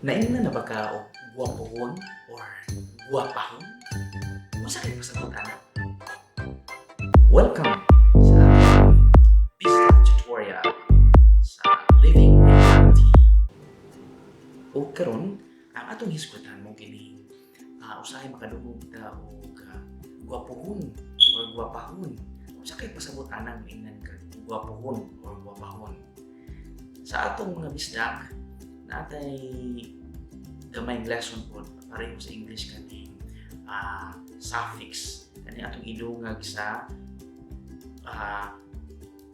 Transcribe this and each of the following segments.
Naingnan na ba ka o Gwapohon or Gwapahon? Masa kayo pasabot anak? Welcome sa BisDak tutorial sa Living Reality. O karon ang atong hisgutan mo kini usahay maka-dungog ta og Gwapohon or Gwapahon. Masa kayo pasabot anak ingnan ka Gwapohon or Gwapahon? Sa atong mga BisDak natay gamayng lesson po pareho sa English kani suffix kani atong idungag sa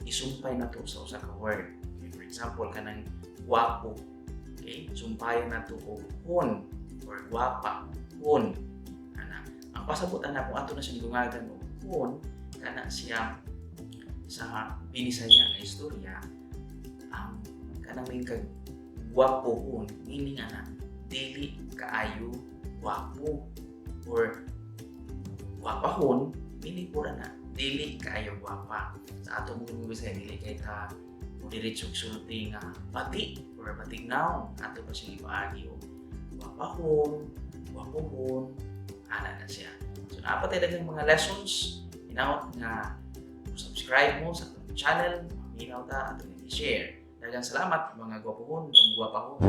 isumpay nato sa usa ka word. Okay, for example kanang gwapo, okay, sumpayan nato og hon or gwapahon. Ana ang pasabot ana kung ato na siyang dungagan og hon kana siya sa Bisaya nga istorya ang kanang may Gwapohon, meaning dili kaayo gwapo, or Gwapahon, meaning pura na dili kaayo gwapa. Sa atong mga Bisaya dili kay ta mo diretsong sulti nga pati or batig noun ato pa siyang ipaagi og Gwapahon, Gwapohon, ana na siya. So naapatay daghang mga lessons, inawat nga subscribe mo sa atong channel, maminaw ta atong i-share. Daghang salamat mga Gwapohon o Gwapahon.